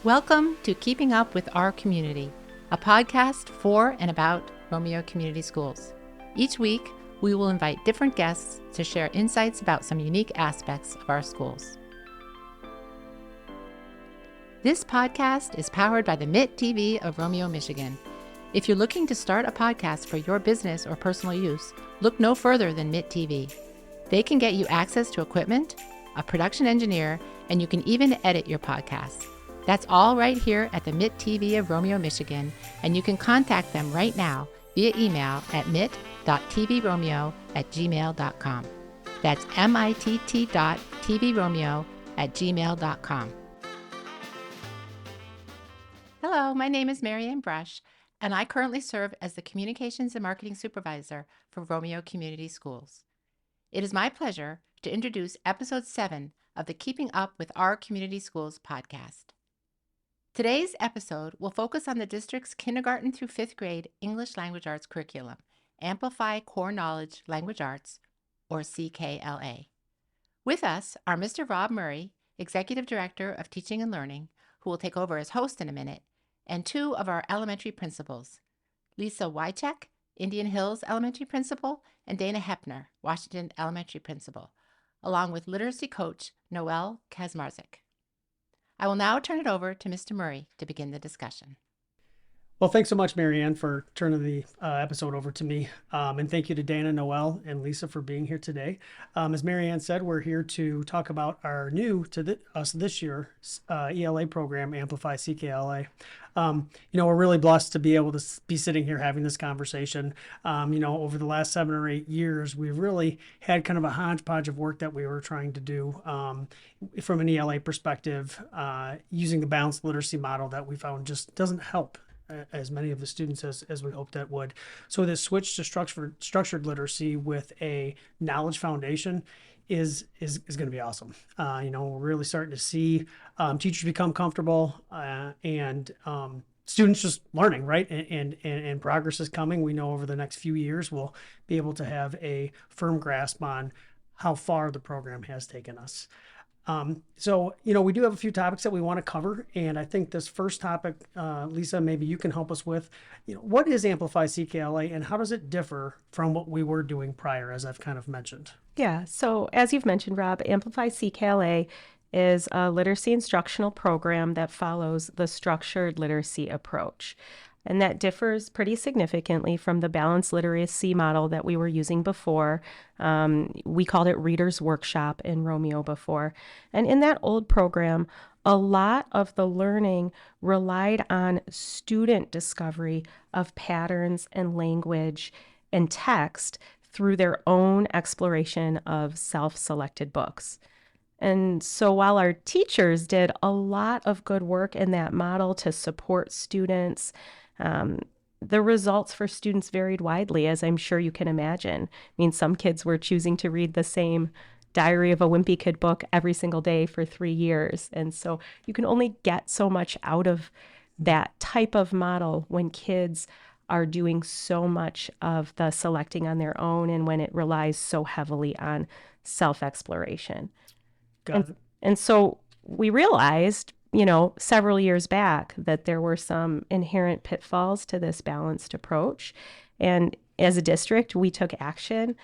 Welcome to Keeping Up with Our Community, a podcast for and about Romeo Community Schools. Each week, we will invite different guests to share insights about some unique aspects of our schools. This podcast is powered by the MIT TV of Romeo, Michigan. If you're looking to start a podcast for your business or personal use, look no further than MIT TV. They can get you access to equipment, a production engineer, and you can even edit your podcast. That's all right here at the MIT TV of Romeo, Michigan, and you can contact them right now via email at mit.tvromeo@gmail.com. That's mitt.tvromeo@gmail.com. Hello, my name is Marianne Brush, and I currently serve as the Communications and Marketing Supervisor for Romeo Community Schools. It is my pleasure to introduce Episode 7 of the Keeping Up with Our Community Schools podcast. Today's episode will focus on the district's kindergarten through 5th grade English Language Arts curriculum, Amplify Core Knowledge Language Arts, or CKLA. With us are Mr. Rob Murray, Executive Director of Teaching and Learning, who will take over as host in a minute, and two of our elementary principals, Lisa Wycheck, Indian Hills Elementary Principal, and Dana Hepner, Washington Elementary Principal, along with literacy coach Noelle Kazmarzik. I will now turn it over to Mr. Murray to begin the discussion. Well, thanks so much, Marianne, for turning the episode over to me. And thank you to Dana, Noelle, and Lisa for being here today. As Marianne said, we're here to talk about our new to us this year ELA program, Amplify CKLA. We're really blessed to be able to be sitting here having this conversation. Over the last 7 or 8 years, we've really had kind of a hodgepodge of work that we were trying to do from an ELA perspective, using the balanced literacy model that we found just doesn't help as many of the students as we hoped that would. So this switch to structured literacy with a knowledge foundation is going to be awesome. We're really starting to see teachers become comfortable and students just learning, right? And progress is coming. We know over the next few years, we'll be able to have a firm grasp on how far the program has taken us. We do have a few topics that we want to cover. And I think this first topic, Lisa, maybe you can help us with, what is Amplify CKLA and how does it differ from what we were doing prior, as I've kind of mentioned? Yeah, so as you've mentioned, Rob, Amplify CKLA is a literacy instructional program that follows the structured literacy approach. And that differs pretty significantly from the balanced literacy model that we were using before. We called it Reader's Workshop in Romeo before. And in that old program, a lot of the learning relied on student discovery of patterns and language and text through their own exploration of self-selected books. And so while our teachers did a lot of good work in that model to support students, the results for students varied widely, as I'm sure you can imagine. I mean, some kids were choosing to read the same Diary of a Wimpy Kid book every single day for 3 years. And so you can only get so much out of that type of model when kids are doing so much of the selecting on their own and when it relies so heavily on self-exploration. And so we realized, several years back that there were some inherent pitfalls to this balanced approach. And as a district, we took action.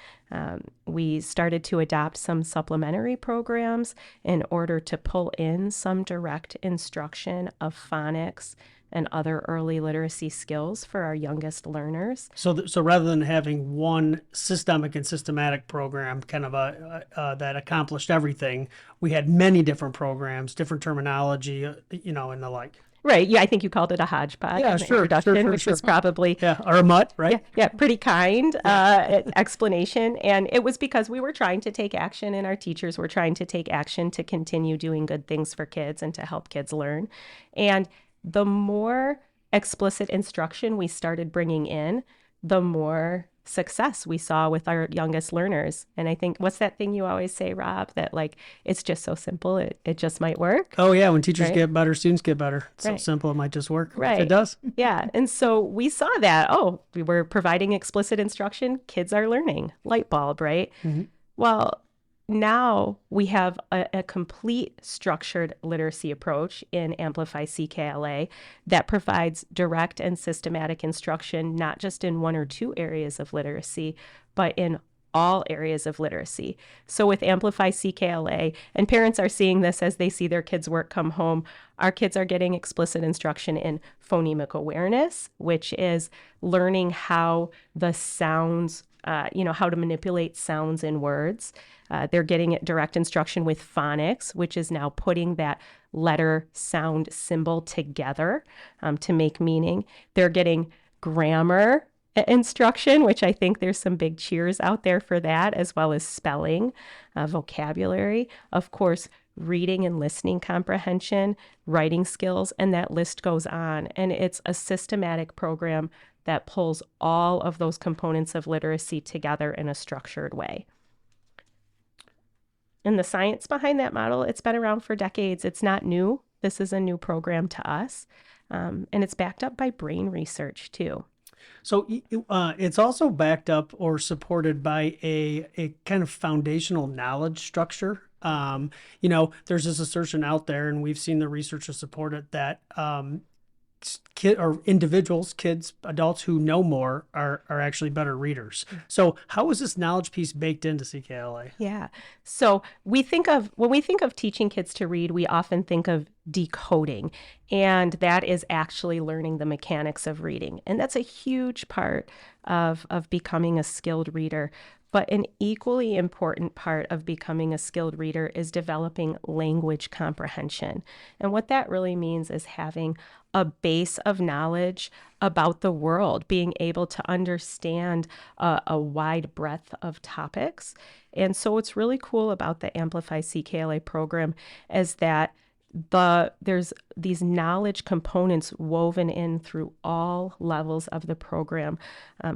We started to adopt some supplementary programs in order to pull in some direct instruction of phonics and other early literacy skills for our youngest learners. So rather than having one systemic and systematic program kind of that accomplished everything, we had many different programs, different terminology, and the like. Right. Yeah, I think you called it a hodgepodge. Yeah, sure. Which was probably or a mutt, right? Yeah, pretty kind explanation. And it was because we were trying to take action, and our teachers were trying to take action to continue doing good things for kids and to help kids learn. And the more explicit instruction we started bringing in, the more success we saw with our youngest learners. And I think, what's that thing you always say, Rob, that it's just so simple, it just might work? Oh yeah, when teachers get better, students get better. It's right. So simple, it might just work. Right. If it does. Yeah, and so we saw that, we were providing explicit instruction, kids are learning, light bulb, right? Mm-hmm. Well, now we have a complete structured literacy approach in Amplify CKLA that provides direct and systematic instruction, not just in one or two areas of literacy, but in all areas of literacy. So with Amplify CKLA, and parents are seeing this as they see their kids' work come home, our kids are getting explicit instruction in phonemic awareness, which is learning how the sounds, how to manipulate sounds in words. They're getting direct instruction with phonics, which is now putting that letter, sound, symbol together to make meaning. They're getting grammar instruction, which I think there's some big cheers out there for that, as well as spelling, vocabulary, of course, reading and listening comprehension, writing skills, and that list goes on. And it's a systematic program that pulls all of those components of literacy together in a structured way. And the science behind that model, it's been around for decades. It's not new. This is a new program to us. And it's backed up by brain research too. So it's also backed up or supported by a kind of foundational knowledge structure. There's this assertion out there, and we've seen the research to support it, that kids, adults who know more are actually better readers. So how is this knowledge piece baked into CKLA? Yeah. So when we think of teaching kids to read, we often think of decoding, and that is actually learning the mechanics of reading. And that's a huge part of becoming a skilled reader. But an equally important part of becoming a skilled reader is developing language comprehension. And what that really means is having a base of knowledge about the world, being able to understand a wide breadth of topics. And so what's really cool about the Amplify CKLA program is that there's these knowledge components woven in through all levels of the program,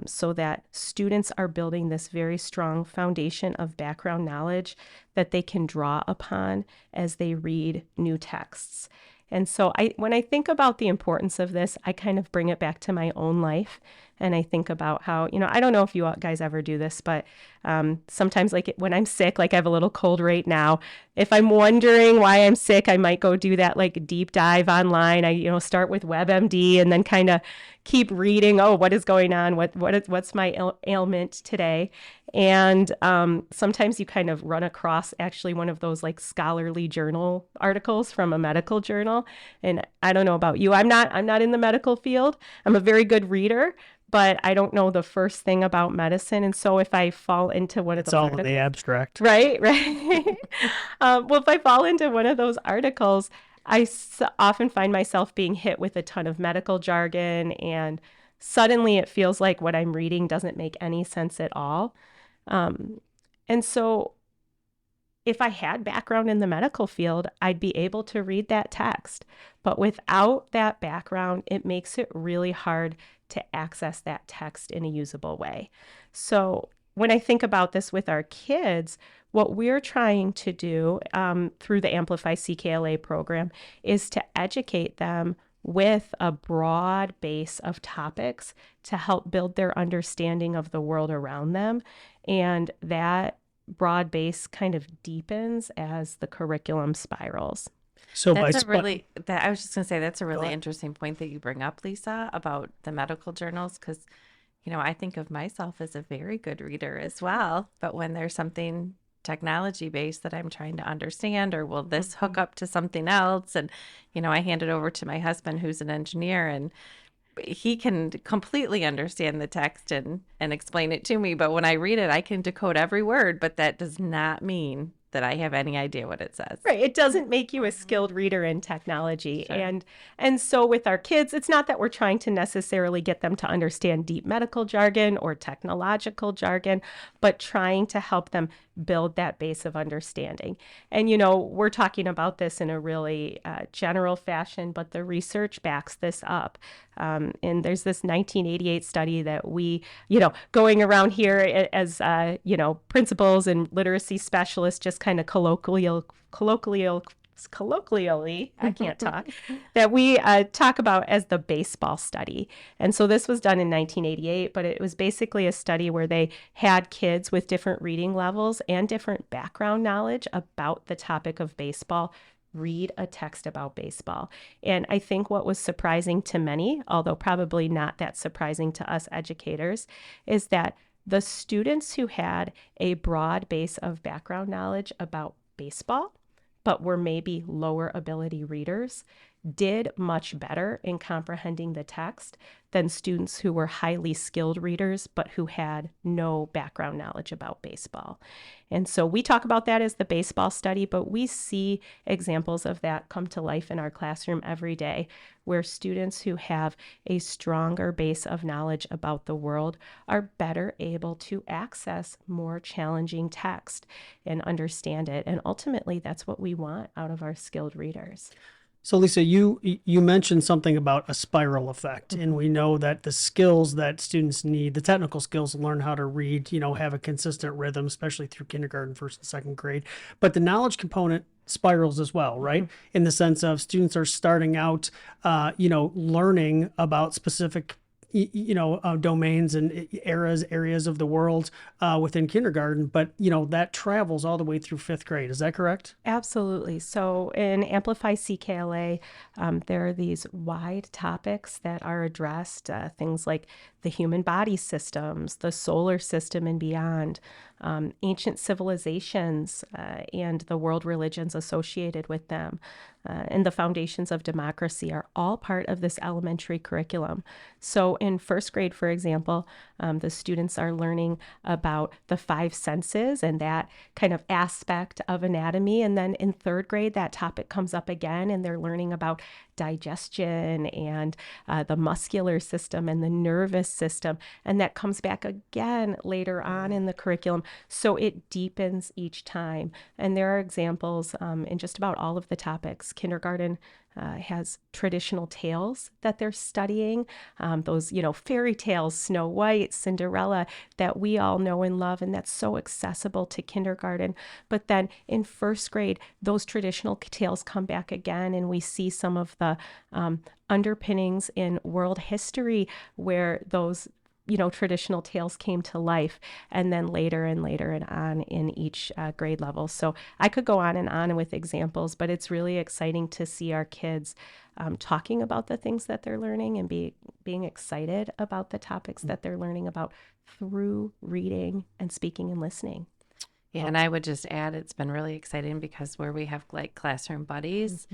so that students are building this very strong foundation of background knowledge that they can draw upon as they read new texts. And so when I think about the importance of this, I kind of bring it back to my own life. And I think about how, I don't know if you guys ever do this, but sometimes when I'm sick, like I have a little cold right now, if I'm wondering why I'm sick, I might go do that like deep dive online. I, start with WebMD and then kind of keep reading, what is going on? What's my ailment today? And sometimes you kind of run across actually one of those like scholarly journal articles from a medical journal. And I don't know about you. I'm not in the medical field. I'm a very good reader, but I don't know the first thing about medicine. And so if I fall into one of those articles, it's all in the abstract. Right. Well, if I fall into one of those articles, I often find myself being hit with a ton of medical jargon, and suddenly it feels like what I'm reading doesn't make any sense at all. And so if I had background in the medical field, I'd be able to read that text. But without that background, it makes it really hard to access that text in a usable way. So when I think about this with our kids, what we're trying to do through the Amplify CKLA program is to educate them with a broad base of topics to help build their understanding of the world around them. And that broad base kind of deepens as the curriculum spirals. So I was just going to say, that's a really interesting point that you bring up, Lisa, about the medical journals, because, I think of myself as a very good reader as well. But when there's something technology based that I'm trying to understand, or will this hook up to something else? And, I hand it over to my husband, who's an engineer, and he can completely understand the text and explain it to me. But when I read it, I can decode every word, but that does not mean that I have any idea what it says. Right. It doesn't make you a skilled reader in technology. Sure. And so with our kids, it's not that we're trying to necessarily get them to understand deep medical jargon or technological jargon, but trying to help them build that base of understanding. And, we're talking about this in a really general fashion, but the research backs this up. And there's this 1988 study that we, going around here as, principals and literacy specialists, just kind of colloquially colloquially, I can't talk, that we talk about as the baseball study. And so this was done in 1988, but it was basically a study where they had kids with different reading levels and different background knowledge about the topic of baseball read a text about baseball. And I think what was surprising to many, although probably not that surprising to us educators, is that the students who had a broad base of background knowledge about baseball, but were maybe lower ability readers, did much better in comprehending the text than students who were highly skilled readers, but who had no background knowledge about baseball. And so we talk about that as the baseball study, but we see examples of that come to life in our classroom every day, where students who have a stronger base of knowledge about the world are better able to access more challenging text and understand it. And ultimately, that's what we want out of our skilled readers. So Lisa, you mentioned something about a spiral effect, and we know that the skills that students need, the technical skills to learn how to read, have a consistent rhythm, especially through kindergarten, first and second grade. But the knowledge component spirals as well, right? In the sense of students are starting out, learning about specific domains and areas of the world within kindergarten, but that travels all the way through fifth grade. Is that correct? Absolutely. So in Amplify CKLA, there are these wide topics that are addressed, things like the human body systems, the solar system and beyond, ancient civilizations and the world religions associated with them, and the foundations of democracy are all part of this elementary curriculum. So in first grade, for example, the students are learning about the five senses and that kind of aspect of anatomy. And then in third grade, that topic comes up again, and they're learning about digestion and the muscular system and the nervous system. And that comes back again later on in the curriculum. So it deepens each time. And there are examples in just about all of the topics. Kindergarten has traditional tales that they're studying, those, fairy tales, Snow White, Cinderella, that we all know and love, and that's so accessible to kindergarten. But then in first grade, those traditional tales come back again, and we see some of the underpinnings in world history where those traditional tales came to life, and then later and later and on in each grade level. So I could go on and on with examples, but it's really exciting to see our kids talking about the things that they're learning and being excited about the topics that they're learning about through reading and speaking and listening. Yeah, and I would just add, it's been really exciting because where we have like classroom buddies,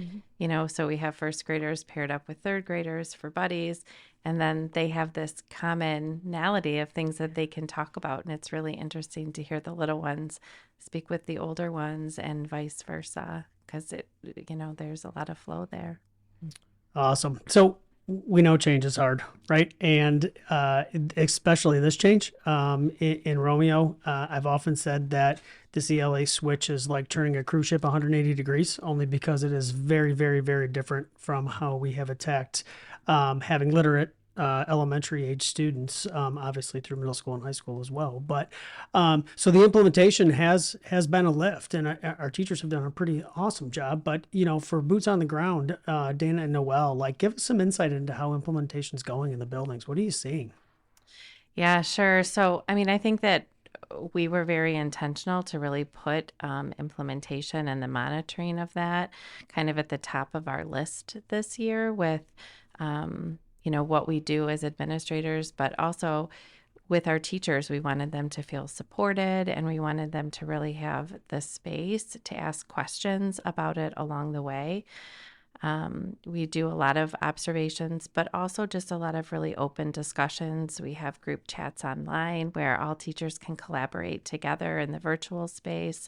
so we have first graders paired up with third graders for buddies, and then they have this commonality of things that they can talk about. And it's really interesting to hear the little ones speak with the older ones and vice versa, because there's a lot of flow there. Awesome. So we know change is hard, right? And especially this change in Romeo, I've often said that the CLA switch is like turning a cruise ship 180 degrees, only because it is very, very, very different from how we have attacked having literate elementary age students, obviously through middle school and high school as well. But so the implementation has been a lift, and our teachers have done a pretty awesome job. But for boots on the ground, Dana and Noelle, give us some insight into how implementation is going in the buildings. What are you seeing? Yeah, sure. So, I think that we were very intentional to really put implementation and the monitoring of that kind of at the top of our list this year with what we do as administrators, but also with our teachers. We wanted them to feel supported, and we wanted them to really have the space to ask questions about it along the way. We do a lot of observations, but also just a lot of really open discussions. We have group chats online where all teachers can collaborate together in the virtual space.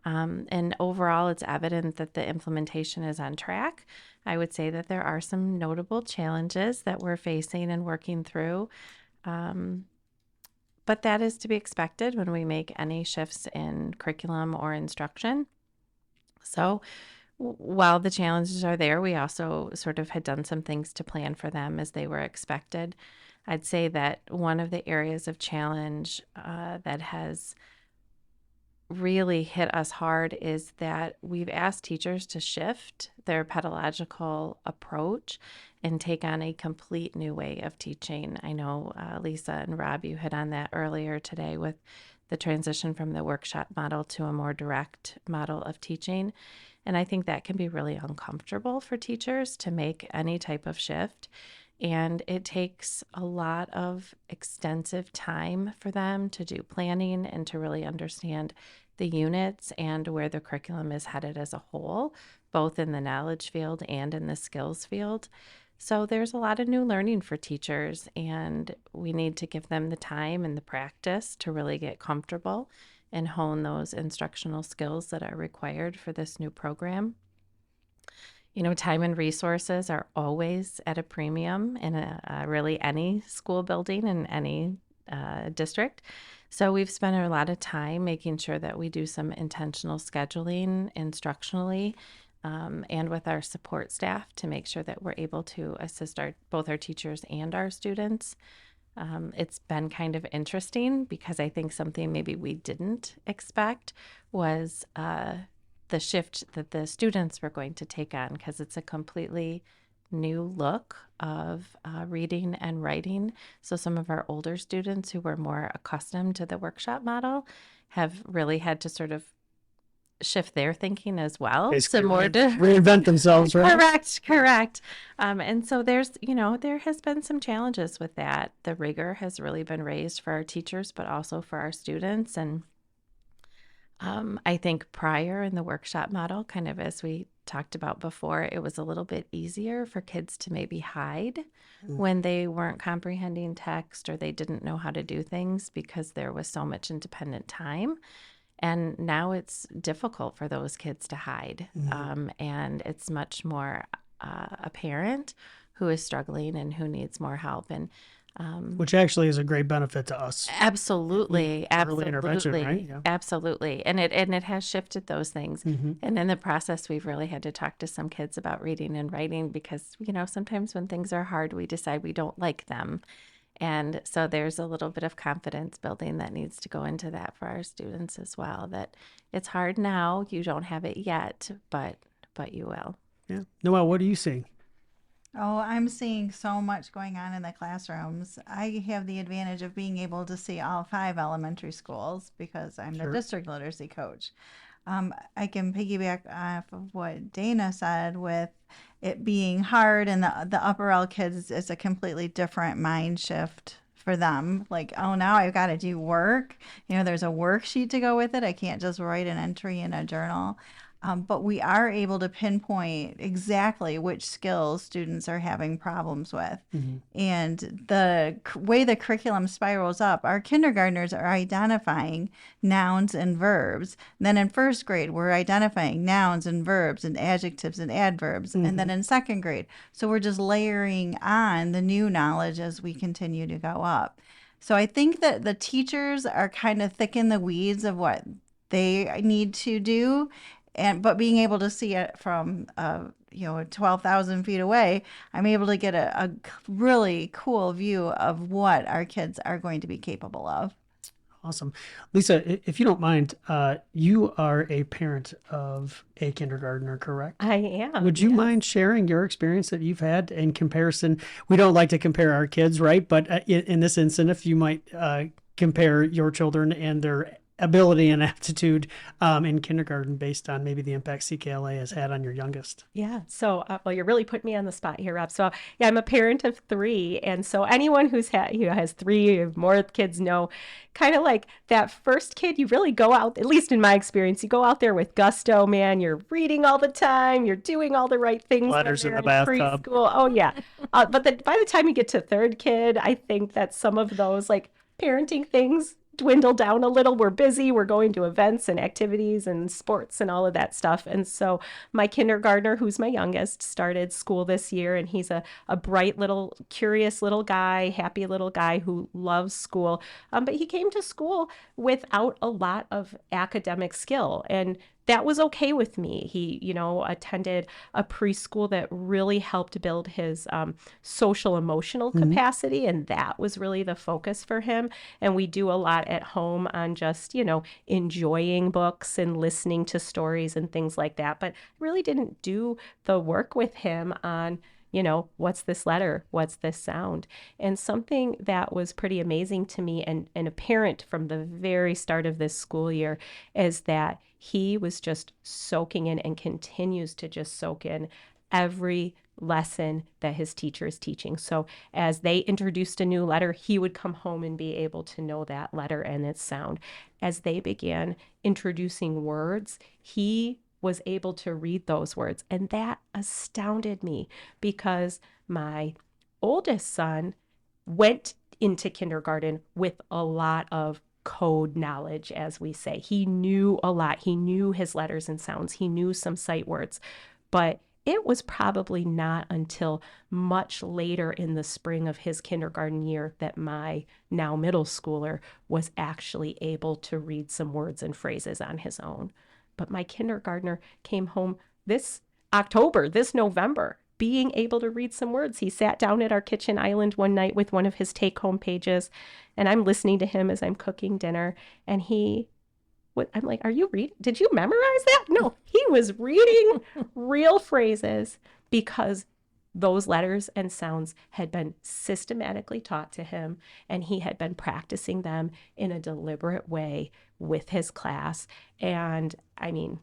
And overall, it's evident that the implementation is on track. I would say that there are some notable challenges that we're facing and working through. But that is to be expected when we make any shifts in curriculum or instruction. So while the challenges are there, we also sort of had done some things to plan for them as they were expected. I'd say that one of the areas of challenge that has really hit us hard is that we've asked teachers to shift their pedagogical approach and take on a complete new way of teaching. I know Lisa and Rob, you hit on that earlier today with the transition from the workshop model to a more direct model of teaching. And I think that can be really uncomfortable for teachers to make any type of shift. And it takes a lot of extensive time for them to do planning and to really understand the units and where the curriculum is headed as a whole, both in the knowledge field and in the skills field. So there's a lot of new learning for teachers, and we need to give them the time and the practice to really get comfortable and hone those instructional skills that are required for this new program. You know, time and resources are always at a premium in really any school building in any district. So we've spent a lot of time making sure that we do some intentional scheduling instructionally and with our support staff to make sure that we're able to assist both our teachers and our students. It's been kind of interesting because I think something maybe we didn't expect was the shift that the students were going to take on, because it's a completely new look of reading and writing. So some of our older students who were more accustomed to the workshop model have really had to sort of shift their thinking as well. Basically, So more to reinvent themselves, right? correct. And so there has been some challenges with that. The rigor has really been raised for our teachers, but also for our students. And I think prior in the workshop model, kind of as we talked about before, it was a little bit easier for kids to maybe hide when they weren't comprehending text or they didn't know how to do things because there was so much independent time. And now it's difficult for those kids to hide. And it's much more a parent who is struggling and who needs more help. And which actually is a great benefit to us. Absolutely. Early intervention, right? Yeah. Absolutely. And it has shifted those things. And in the process, we've really had to talk to some kids about reading and writing because, sometimes when things are hard, we decide we don't like them. And so there's a little bit of confidence building that needs to go into that for our students as well, that it's hard now, you don't have it yet, but you will. Yeah. Noelle, what are you seeing? Oh, I'm seeing so much going on in the classrooms. I have the advantage of being able to see all 5 elementary schools because I'm the district literacy coach. I can piggyback off of what Dana said with it being hard, and the upper L kids is a completely different mind shift for them. Like, oh, now I've got to do work. There's a worksheet to go with it. I can't just write an entry in a journal. But we are able to pinpoint exactly which skills students are having problems with. And the way the curriculum spirals up, our kindergartners are identifying nouns and verbs. And then in first grade, we're identifying nouns and verbs and adjectives and adverbs. And then in second grade. So we're just layering on the new knowledge as we continue to go up. So I think that the teachers are kind of thick in the weeds of what they need to do. But being able to see it from 12,000 feet away, I'm able to get a really cool view of what our kids are going to be capable of. Awesome. Lisa, if you don't mind, you are a parent of a kindergartner, correct? I am. Would you mind sharing your experience that you've had in comparison? We don't like to compare our kids, right? But in this instance, if you might compare your children and their ability and aptitude in kindergarten based on maybe the impact CKLA has had on your youngest. Yeah. So, well, you're really putting me on the spot here, Rob. So, yeah, I'm a parent of 3. And so anyone who's has 3 or more kids know kind of like that first kid, you really go out, at least in my experience, you go out there with gusto, man. You're reading all the time. You're doing all the right things. Letters in the bathtub. Preschool. Oh, yeah. But by the time you get to third kid, I think that some of those like parenting things dwindle down a little. We're busy. We're going to events and activities and sports and all of that stuff. And so my kindergartner, who's my youngest, started school this year, and he's a bright little, curious little guy, happy little guy who loves school. But he came to school without a lot of academic skill. And that was okay with me. He, attended a preschool that really helped build his social emotional capacity, and that was really the focus for him. And we do a lot at home on just, enjoying books and listening to stories and things like that. But I really didn't do the work with him on what's this letter? What's this sound? And something that was pretty amazing to me and apparent from the very start of this school year is that he was just soaking in and continues to just soak in every lesson that his teacher is teaching. So as they introduced a new letter, he would come home and be able to know that letter and its sound. As they began introducing words, he was able to read those words. And that astounded me because my oldest son went into kindergarten with a lot of code knowledge, as we say. He knew a lot. He knew his letters and sounds. He knew some sight words. But it was probably not until much later in the spring of his kindergarten year that my now middle schooler was actually able to read some words and phrases on his own. But my kindergartner came home this November, being able to read some words. He sat down at our kitchen island one night with one of his take-home pages, and I'm listening to him as I'm cooking dinner, and I'm like, are you reading? Did you memorize that? No, he was reading real phrases because those letters and sounds had been systematically taught to him, and he had been practicing them in a deliberate way with his class. And I mean,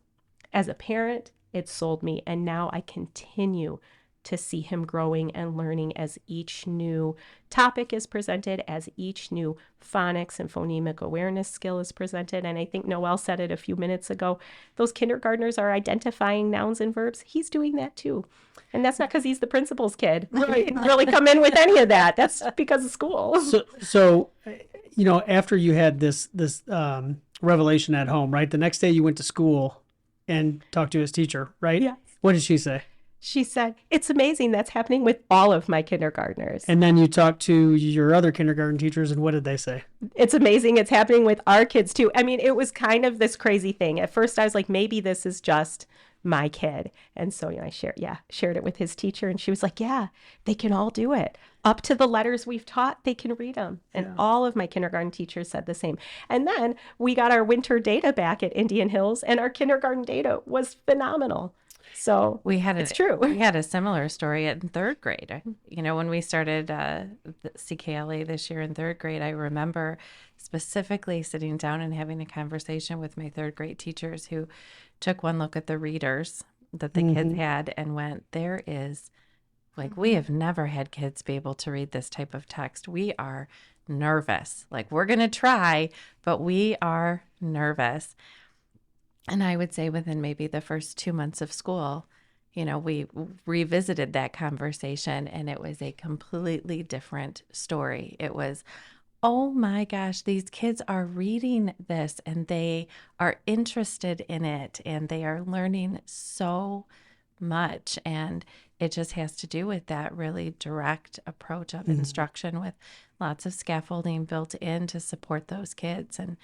as a parent, it sold me. And now I continue to see him growing and learning as each new topic is presented, as each new phonics and phonemic awareness skill is presented. And I think Noelle said it a few minutes ago, those kindergartners are identifying nouns and verbs. He's doing that too. And that's not because he's the principal's kid. Right. He didn't really come in with any of that. That's because of school. So after you had this revelation at home, right? The next day you went to school and talked to his teacher, right? Yeah. What did she say? She said, it's amazing. That's happening with all of my kindergartners. And then you talked to your other kindergarten teachers, and what did they say? It's amazing. It's happening with our kids too. I mean, it was kind of this crazy thing. At first I was like, maybe this is just my kid. And so, I shared it with his teacher, and she was like, yeah, they can all do it. Up to the letters we've taught, they can read them. And all of my kindergarten teachers said the same. And then we got our winter data back at Indian Hills, and our kindergarten data was phenomenal. So it's true. We had a similar story in third grade. When we started the CKLA this year in third grade, I remember specifically sitting down and having a conversation with my third grade teachers who took one look at the readers that the kids had and went, there is, we have never had kids be able to read this type of text. We are nervous. We're going to try, but we are nervous. And I would say within maybe the first 2 months of school, we revisited that conversation, and it was a completely different story. It was, oh my gosh, these kids are reading this and they are interested in it and they are learning so much. And it just has to do with that really direct approach of instruction with lots of scaffolding built in to support those kids. And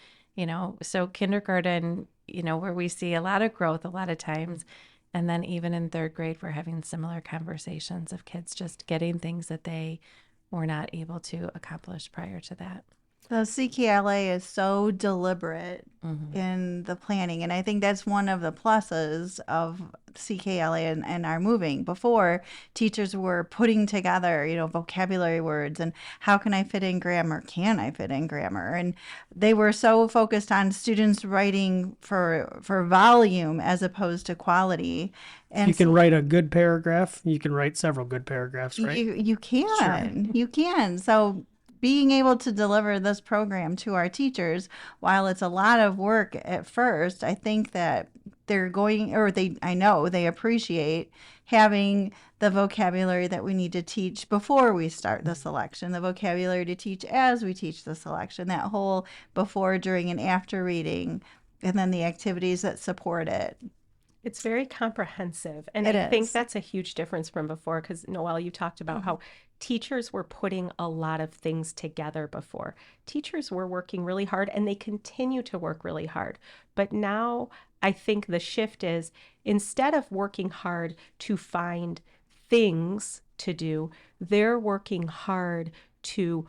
so kindergarten, where we see a lot of growth a lot of times. And then even in third grade, we're having similar conversations of kids just getting things that they were not able to accomplish prior to that. The CKLA is so deliberate in the planning. And I think that's one of the pluses of CKLA and our moving. Before, teachers were putting together, vocabulary words and how can I fit in grammar? Can I fit in grammar? And they were so focused on students writing for volume as opposed to quality. And you can write a good paragraph. You can write several good paragraphs, right? You can. Sure. You can. So being able to deliver this program to our teachers, while it's a lot of work at first, I think that I know they appreciate having the vocabulary that we need to teach before we start the selection, the vocabulary to teach as we teach the selection, that whole before, during, and after reading, and then the activities that support it. It's very comprehensive. And I think that's a huge difference from before, because Noelle, you talked about how teachers were putting a lot of things together before. Teachers were working really hard, and they continue to work really hard. But now I think the shift is, instead of working hard to find things to do, they're working hard to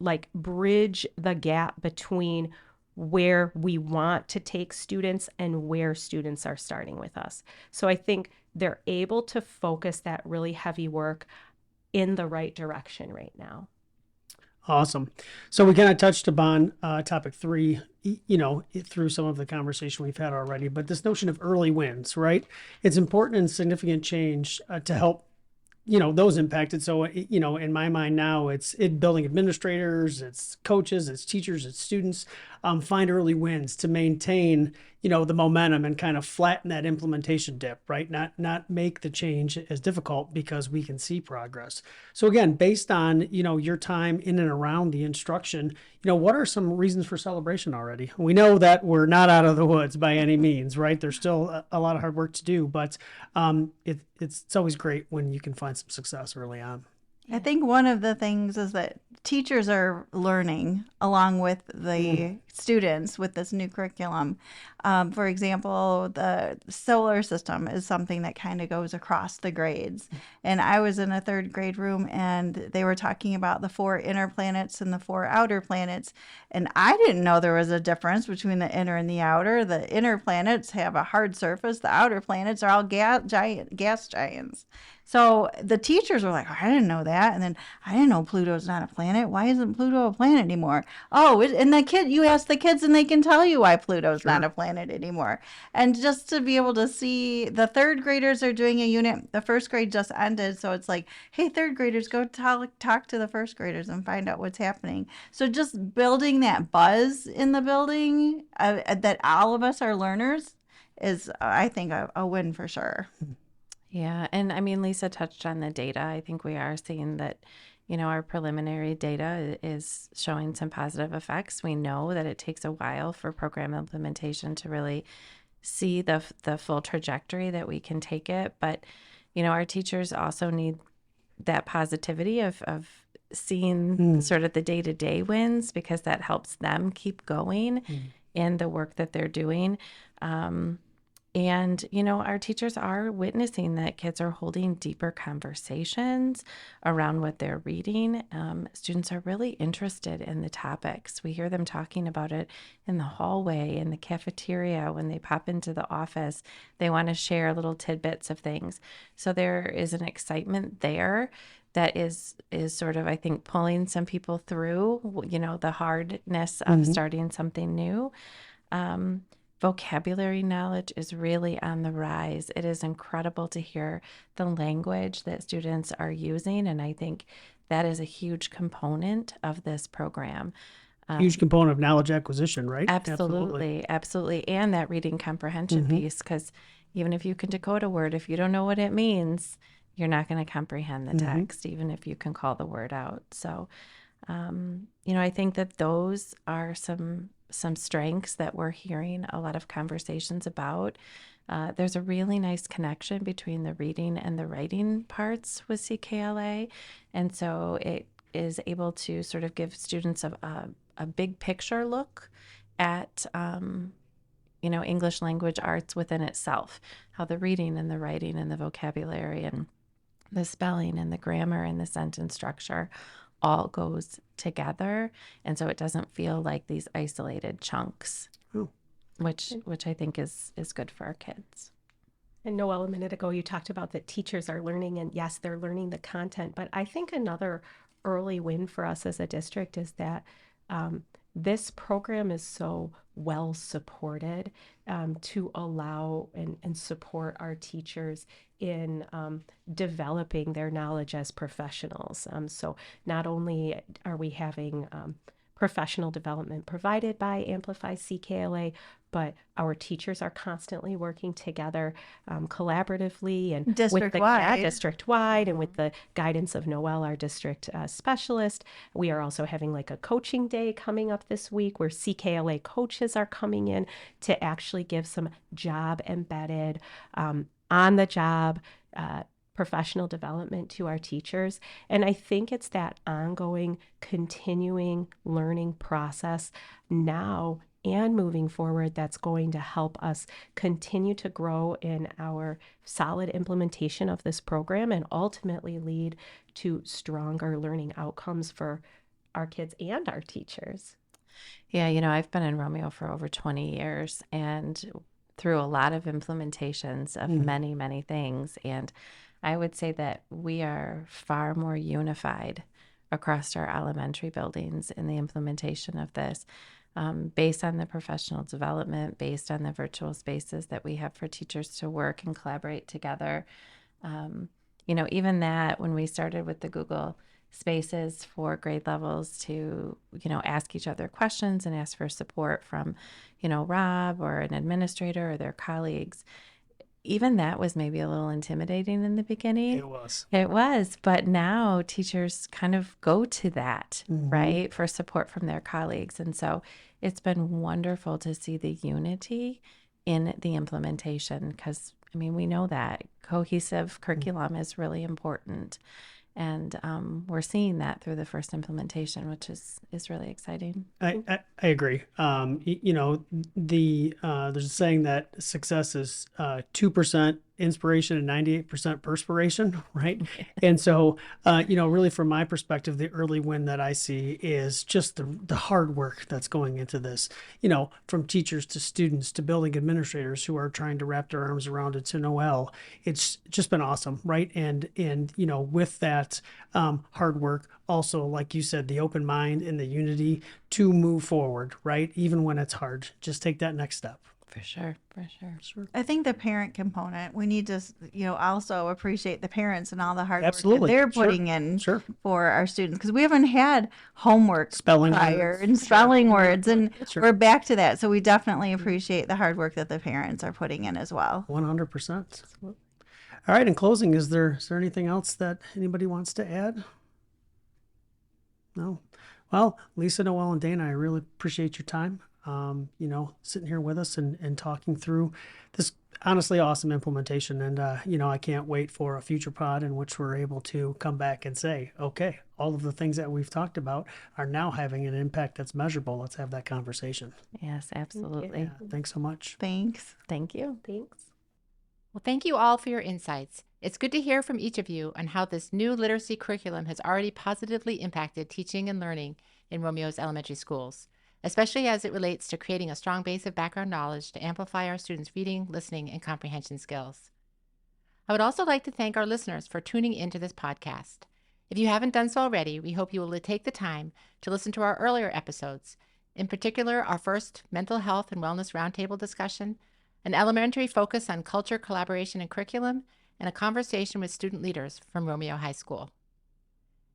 like bridge the gap between where we want to take students and where students are starting with us. So I think they're able to focus that really heavy work in the right direction right now. Awesome. So we kind of touched upon topic 3, through some of the conversation we've had already, but this notion of early wins, right? It's important and significant change to help those impacted. So, in my mind now, it's building administrators, it's coaches, it's teachers, it's students, find early wins to maintain, the momentum and kind of flatten that implementation dip, right? Not make the change as difficult because we can see progress. So again, based on, your time in and around the instruction, what are some reasons for celebration already? We know that we're not out of the woods by any means, right? There's still a lot of hard work to do, but it's always great when you can find some success early on. I think one of the things is that teachers are learning along with the students with this new curriculum. For example, the solar system is something that kind of goes across the grades. And I was in a 3rd grade room and they were talking about the 4 inner planets and the 4 outer planets. And I didn't know there was a difference between the inner and the outer. The inner planets have a hard surface. The outer planets are all gas giants. So the teachers were like, I didn't know that. And then I didn't know Pluto's not a planet. Why isn't Pluto a planet anymore? Oh, and you ask the kids and they can tell you why Pluto's not a planet anymore. And just to be able to see the 3rd graders are doing a unit. The 1st grade just ended. So it's like, hey, 3rd graders, go talk to the 1st graders and find out what's happening. So just building that buzz in the building that all of us are learners is, I think, a win for sure. Yeah. And I mean, Lisa touched on the data. I think we are seeing that, our preliminary data is showing some positive effects. We know that it takes a while for program implementation to really see the full trajectory that we can take it. But, our teachers also need that positivity of seeing sort of the day-to-day wins, because that helps them keep going in the work that they're doing. And, our teachers are witnessing that kids are holding deeper conversations around what they're reading. Students are really interested in the topics. We hear them talking about it in the hallway, in the cafeteria, when they pop into the office. They want to share little tidbits of things. So there is an excitement there that is sort of, I think, pulling some people through, the hardness of starting something new. Vocabulary knowledge is really on the rise. It is incredible to hear the language that students are using, and I think that is a huge component of this program. Huge component of knowledge acquisition, right? Absolutely. And that reading comprehension piece, because even if you can decode a word, if you don't know what it means, you're not going to comprehend the text, even if you can call the word out. So, I think that those are some strengths that we're hearing a lot of conversations about. There's a really nice connection between the reading and the writing parts with CKLA. And so it is able to sort of give students a big picture look at, English language arts within itself, how the reading and the writing and the vocabulary and the spelling and the grammar and the sentence structure all goes together. And so it doesn't feel like these isolated chunks, which I think is good for our kids. And Noelle, a minute ago, you talked about that teachers are learning, and yes, they're learning the content. But I think another early win for us as a district is that this program is so well supported to allow and support our teachers in developing their knowledge as professionals. So not only are we having professional development provided by Amplify CKLA, but our teachers are constantly working together collaboratively and district-wide, and with the guidance of Noelle, our district specialist. We are also having like a coaching day coming up this week where CKLA coaches are coming in to actually give some job embedded, on the job professional development to our teachers. And I think it's that ongoing, continuing learning process now and moving forward that's going to help us continue to grow in our solid implementation of this program and ultimately lead to stronger learning outcomes for our kids and our teachers. Yeah, you know, I've been in Romeo for over 20 years and through a lot of implementations of many, many things. And I would say that we are far more unified across our elementary buildings in the implementation of this, based on the professional development, based on the virtual spaces that we have for teachers to work and collaborate together. You know, even that when we started with the Google spaces for grade levels to, you know, ask each other questions and ask for support from, you know, Rob or an administrator or their colleagues. Even that was maybe a little intimidating in the beginning. It was. It was, but now teachers kind of go to that, right, for support from their colleagues. And so it's been wonderful to see the unity in the implementation because, I mean, we know that cohesive curriculum is really important. And we're seeing that through the first implementation, which is really exciting. I agree. You know, there's a saying that success is 2% inspiration and 98% perspiration, right? And so, you know, really from my perspective, the early win that I see is just the hard work that's going into this, you know, from teachers to students to building administrators who are trying to wrap their arms around it to Noel. It's just been awesome, right? And you know, with that hard work, also, like you said, the open mind and the unity to move forward, right? Even when it's hard, just take that next step. For sure, for sure. Sure. I think the parent component, we need to, you know, also appreciate the parents and all the hard work Absolutely. that they're Sure. putting in Sure. for our students because we haven't had homework Spelling prior words. and spelling words, and Sure. we're back to that. So we definitely appreciate the hard work that the parents are putting in as well. 100%. All right. In closing, is there anything else that anybody wants to add? No. Well, Lisa, Noel, and Dana, I really appreciate your time. You know, sitting here with us and talking through this honestly awesome implementation. And, you know, I can't wait for a future pod in which we're able to come back and say, okay, all of the things that we've talked about are now having an impact that's measurable. Let's have that conversation. Yes, absolutely. Yeah, thanks so much. Thanks. Thank you. Thanks. Well, thank you all for your insights. It's good to hear from each of you on how this new literacy curriculum has already positively impacted teaching and learning in Romeo's elementary schools, especially as it relates to creating a strong base of background knowledge to amplify our students' reading, listening, and comprehension skills. I would also like to thank our listeners for tuning into this podcast. If you haven't done so already, we hope you will take the time to listen to our earlier episodes, in particular our first mental health and wellness roundtable discussion, an elementary focus on culture, collaboration, and curriculum, and a conversation with student leaders from Romeo High School.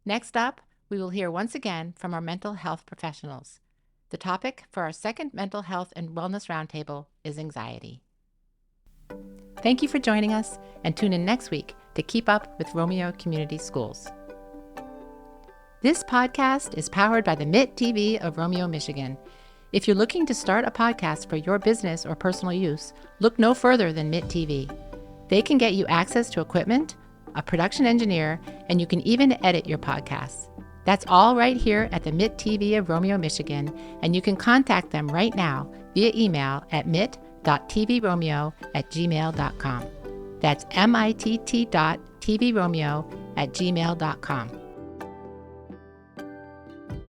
Next up, we will hear once again from our mental health professionals. The topic for our second mental health and wellness roundtable is anxiety. Thank you for joining us, and tune in next week to keep up with Romeo Community Schools. This podcast is powered by the MIT TV of Romeo, Michigan. If you're looking to start a podcast for your business or personal use, look no further than MIT TV. They can get you access to equipment, a production engineer, and you can even edit your podcasts. That's all right here at the MIT TV of Romeo, Michigan, and you can contact them right now via email at mit.tvromeo@gmail.com. That's mitt.tvromeo@gmail.com.